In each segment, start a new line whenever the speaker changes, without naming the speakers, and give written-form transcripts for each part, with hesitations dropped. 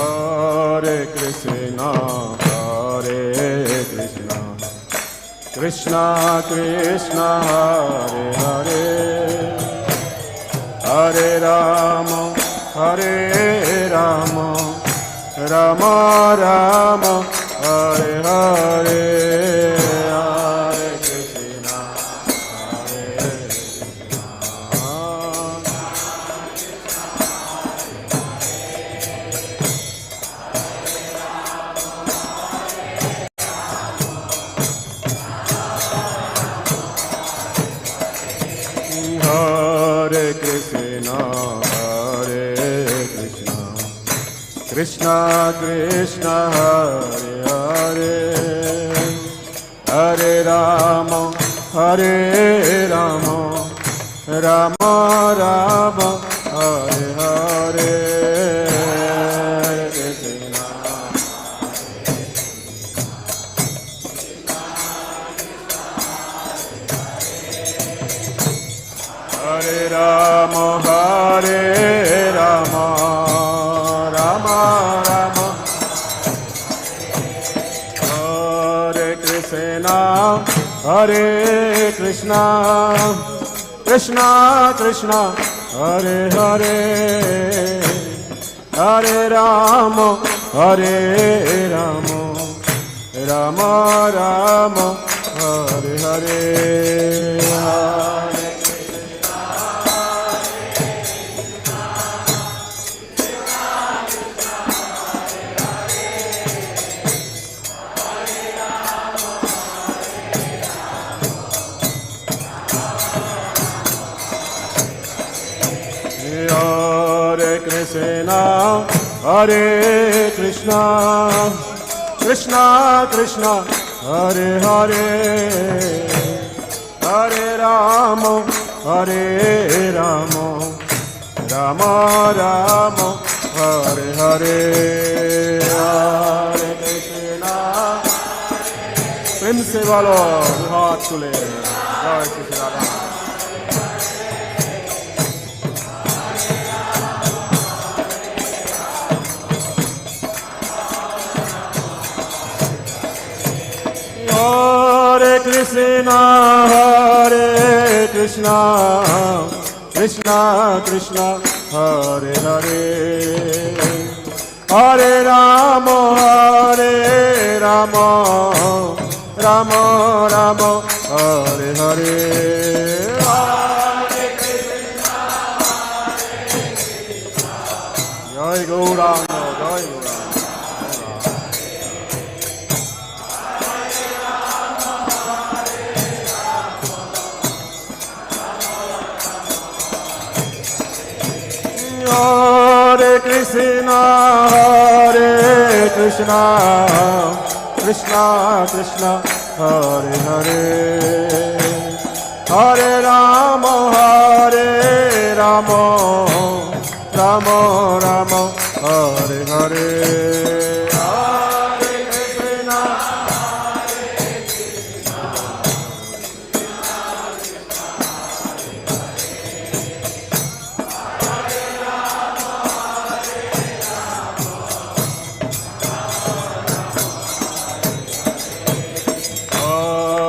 Hare Krishna, Krishna Krishna, Hare Hare, Hare Rama, Hare Rama, Rama Rama, Hare Hare, Hare Krishna, Hare Krishna. Hare Krishna, Hare Krishna, Krishna Krishna, Hare Hare, Hare Rama, Hare Rama, Rama Rama, Hare Hare, Hare Krishna. Hare Rama, Hare Rama, Rama Rama, Hare Krishna, Hare Krishna, Krishna Krishna, Hare Hare, Hare Rama, Hare Rama, Rama Rama, Hare Hare, Hare Hare Krishna, Hare Krishna, Krishna Krishna, Hare Hare, Hare Rama, Hare Rama, Rama Rama, Hare Hare, Hare Krishna. प्रेम से बोलो हाथ तुले जय Shri Radha. Hare Krishna, Hare Krishna, Krishna Krishna, Hare Hare, Hare Rama, Hare Rama, Rama Rama, Hare Hare, Hare Krishna, Hare Krishna. Jai Gauranga, Jai Gauranga. Hare Krishna, Hare Krishna, Krishna Krishna, Hare Hare, Hare Rama, Hare Rama, Rama Rama, Hare Hare, Hare Krishna, Hare Krishna,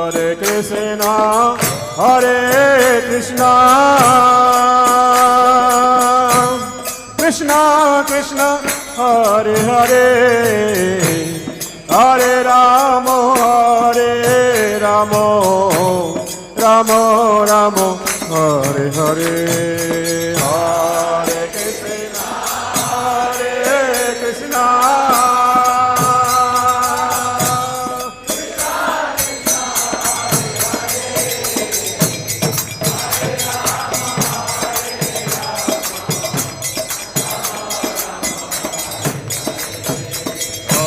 Hare Krishna, Hare Krishna, Krishna Krishna, Hare Hare, Hare Rama, Hare Rama, Rama Rama, Hare Hare, Hare